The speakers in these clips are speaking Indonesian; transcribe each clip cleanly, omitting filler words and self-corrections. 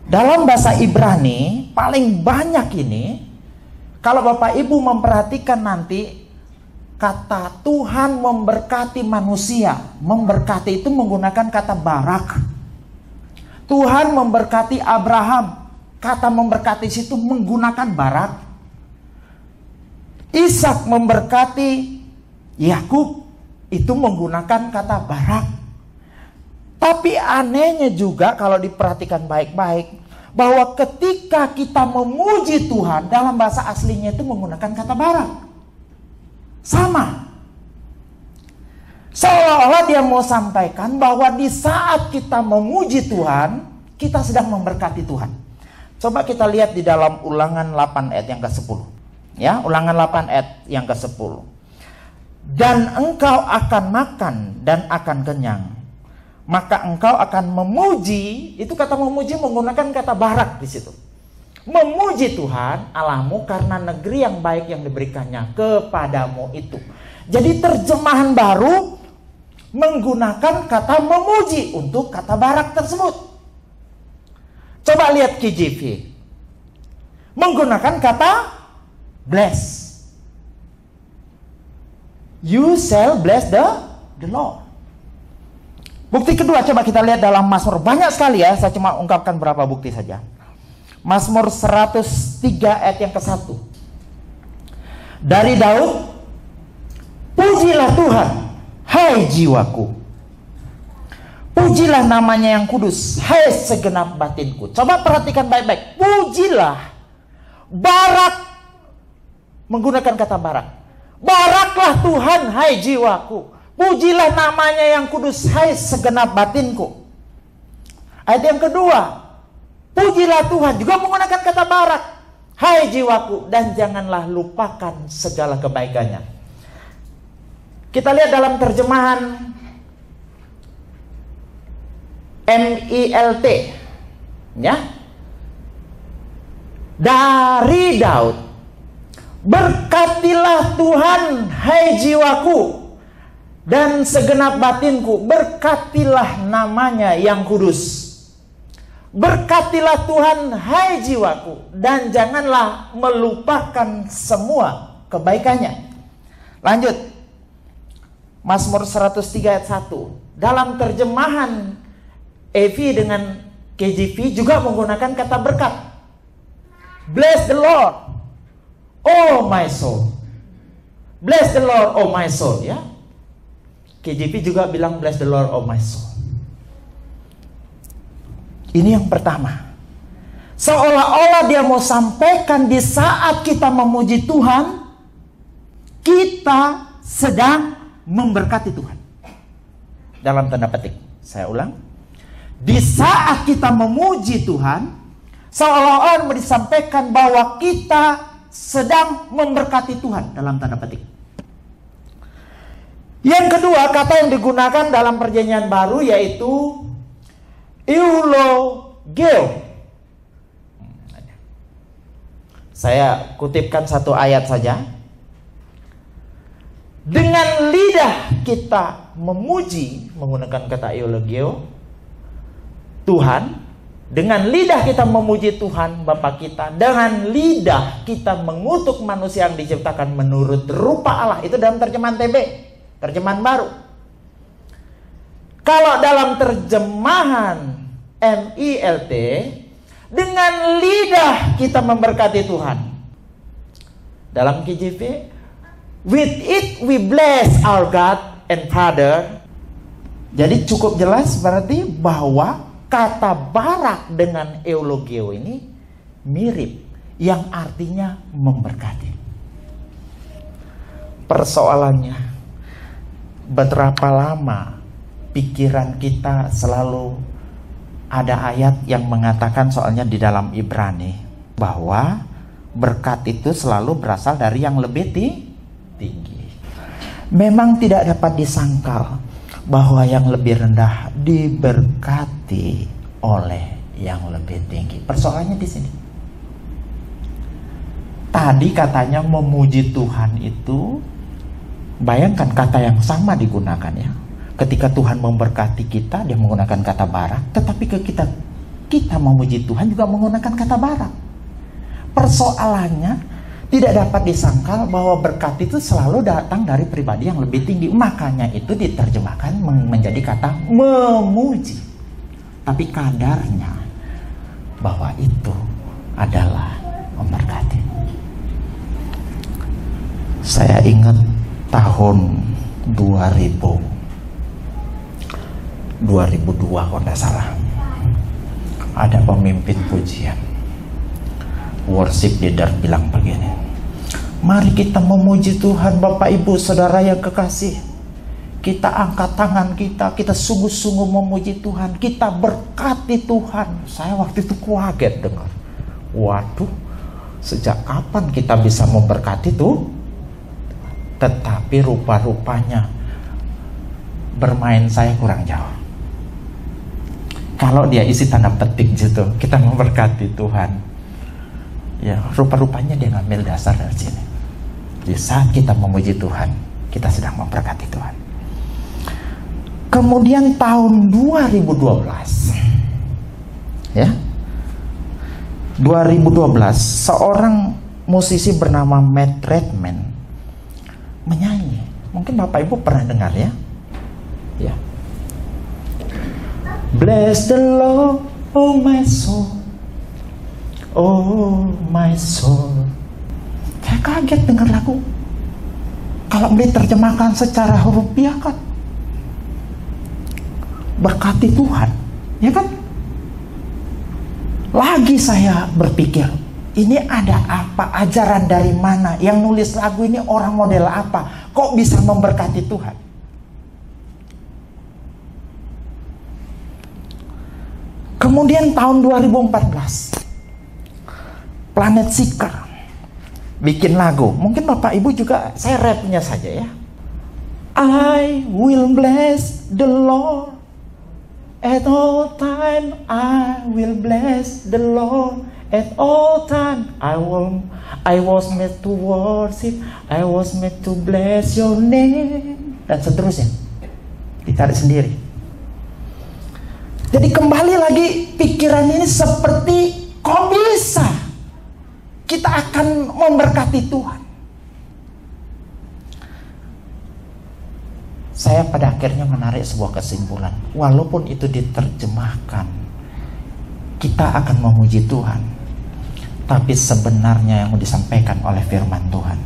Dalam bahasa Ibrani paling banyak ini, kalau Bapak Ibu memperhatikan nanti, kata Tuhan memberkati manusia. Memberkati itu menggunakan kata barak. Tuhan memberkati Abraham. Kata memberkati situ menggunakan barak. Ishak memberkati Yakub, itu menggunakan kata barak. Tapi anehnya juga kalau diperhatikan baik-baik, bahwa ketika kita memuji Tuhan, dalam bahasa aslinya itu menggunakan kata barak. Sama. Seolah-olah dia mau sampaikan bahwa di saat kita memuji Tuhan, kita sedang memberkati Tuhan. Coba kita lihat di dalam Ulangan 8 ayat yang ke-10. Ya, Ulangan 8 ayat yang ke-10. Dan engkau akan makan dan akan kenyang. Maka engkau akan memuji, itu kata memuji menggunakan kata barak di situ. Memuji Tuhan Allahmu karena negeri yang baik yang diberikannya kepadamu itu. Jadi terjemahan baru menggunakan kata memuji untuk kata barak tersebut. Coba lihat KJV. Menggunakan kata bless. You shall bless the Lord. Bukti kedua coba kita lihat dalam Mazmur. Banyak sekali ya, saya cuma ungkapkan beberapa bukti saja. Mazmur 103 ayat yang ke-1. Dari Daud, pujilah Tuhan, hai jiwaku. Pujilah namanya yang kudus, hai segenap batinku. Coba perhatikan baik-baik. Pujilah. Barak. Menggunakan kata barak. Baraklah Tuhan, hai jiwaku. Pujilah namanya yang kudus, hai segenap batinku. Ayat yang kedua, pujilah Tuhan, juga menggunakan kata barak, hai jiwaku, dan janganlah lupakan segala kebaikannya. Kita lihat dalam terjemahan MILT, ya, dari Daud. Berkatilah Tuhan, hai jiwaku, dan segenap batinku, berkatilah namanya yang kudus. Berkatilah Tuhan, hai jiwaku, dan janganlah melupakan semua kebaikannya. Lanjut. Mazmur 103 ayat 1. Dalam terjemahan EV dengan KJV juga menggunakan kata berkat. Bless the Lord, oh my soul. Bless the Lord, oh my soul, ya. KJV juga bilang bless the Lord, oh my soul. Ini yang pertama. Seolah-olah dia mau sampaikan di saat kita memuji Tuhan, kita sedang memberkati Tuhan. Dalam tanda petik. Saya ulang. Di saat kita memuji Tuhan, seolah-olah mau disampaikan bahwa kita sedang memberkati Tuhan. Dalam tanda petik. Yang kedua, kata yang digunakan dalam perjanjian baru yaitu eulogio. Saya kutipkan satu ayat saja. Dengan lidah kita memuji, menggunakan kata eulogio, Tuhan. Dengan lidah kita memuji Tuhan Bapa kita. Dengan lidah kita mengutuk manusia yang diciptakan menurut rupa Allah. Itu dalam terjemahan TB, terjemahan baru. Kalau dalam terjemahan MILT, dengan lidah kita memberkati Tuhan. Dalam KJV, with it we bless our God and Father. Jadi cukup jelas berarti bahwa kata barak dengan eulogio ini mirip, yang artinya memberkati. Persoalannya, berapa lama pikiran kita selalu ada ayat yang mengatakan, soalnya di dalam Ibrani, bahwa berkat itu selalu berasal dari yang lebih tinggi. Memang tidak dapat disangkal bahwa yang lebih rendah diberkati oleh yang lebih tinggi. Persoalannya di sini. Tadi katanya memuji Tuhan itu, bayangkan kata yang sama digunakan ya. Ketika Tuhan memberkati kita, dia menggunakan kata barak. Tetapi kita memuji Tuhan juga menggunakan kata barak. Persoalannya tidak dapat disangkal bahwa berkat itu selalu datang dari pribadi yang lebih tinggi. Makanya itu diterjemahkan menjadi kata memuji. Tapi kadarnya bahwa itu adalah memberkati. Saya ingat tahun 2002 kalau tidak salah, ada pemimpin pujian worship leader bilang begini, mari kita memuji Tuhan. Bapak Ibu Saudara yang kekasih, kita angkat tangan kita sungguh-sungguh memuji Tuhan, kita berkati Tuhan. Saya waktu itu kaget dengar, waduh, sejak kapan kita bisa memberkati tuh? Tetapi rupa-rupanya bermain saya kurang jauh. Kalau dia isi tanda petik gitu, kita memberkati Tuhan, ya rupa-rupanya dia ngambil dasar dari sini. Di saat kita memuji Tuhan, kita sedang memberkati Tuhan. Kemudian tahun 2012, ya, 2012 seorang musisi bernama Matt Redman menyanyi. Mungkin Bapak Ibu pernah dengar ya. Ya. Bless the Lord, oh my soul, oh my soul. Saya kaget dengar lagu. Kalau diterjemahkan secara hurufiah kan, berkati Tuhan, ya kan? Lagi saya berpikir, ini ada apa? Ajaran dari mana? Yang nulis lagu ini orang model apa? Kok bisa memberkati Tuhan? Kemudian tahun 2014, Planet Seeker bikin lagu. Mungkin Bapak Ibu juga, saya rapnya saja ya. I will bless the Lord at all time. I will bless the Lord at all time. I was made to worship. I was made to bless your name. Dan seterusnya. Ditarik sendiri. Jadi kembali lagi pikiran ini seperti, kok bisa kita akan memberkati Tuhan? Saya pada akhirnya menarik sebuah kesimpulan. Walaupun itu diterjemahkan, kita akan memuji Tuhan. Tapi sebenarnya yang mau disampaikan oleh firman Tuhan,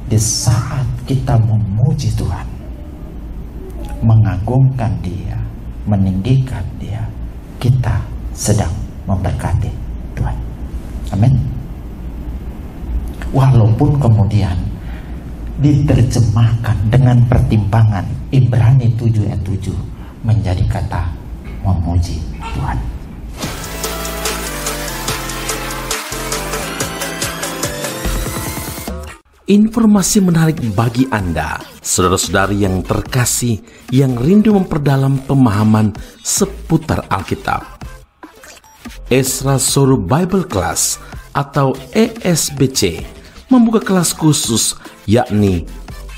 di saat kita memuji Tuhan, mengagungkan Dia, meninggikan Dia, kita sedang memberkati Tuhan. Amin. Walaupun kemudian diterjemahkan dengan pertimbangan Ibrani 7 ayat 7 menjadi kata memuji Tuhan. Informasi menarik bagi Anda, saudara-saudari yang terkasih, yang rindu memperdalam pemahaman seputar Alkitab. Ezra Soru Bible Class atau ESBC membuka kelas khusus, yakni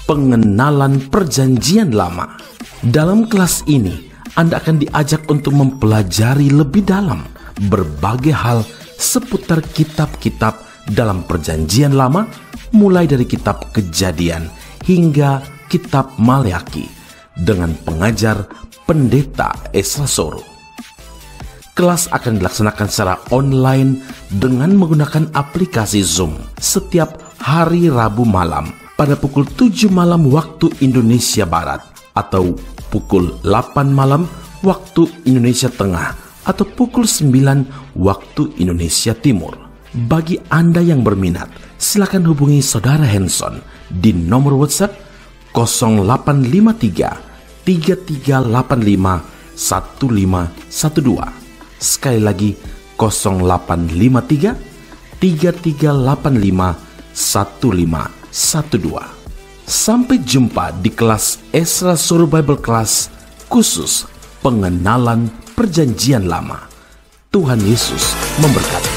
pengenalan Perjanjian Lama. Dalam kelas ini, Anda akan diajak untuk mempelajari lebih dalam berbagai hal seputar kitab-kitab dalam Perjanjian Lama, mulai dari kitab Kejadian hingga kitab Maleakhi dengan pengajar Pendeta Ezra Soru. Kelas akan dilaksanakan secara online dengan menggunakan aplikasi Zoom setiap hari Rabu malam pada pukul 7 malam waktu Indonesia Barat atau pukul 8 malam waktu Indonesia Tengah atau pukul 9 waktu Indonesia Timur. Bagi Anda yang berminat, silakan hubungi Saudara Hanson di nomor WhatsApp 0853 3385 1512. Sekali lagi 0853 3385 1512. Sampai jumpa di kelas Ezra Soru Bible Class khusus pengenalan Perjanjian Lama. Tuhan Yesus memberkati.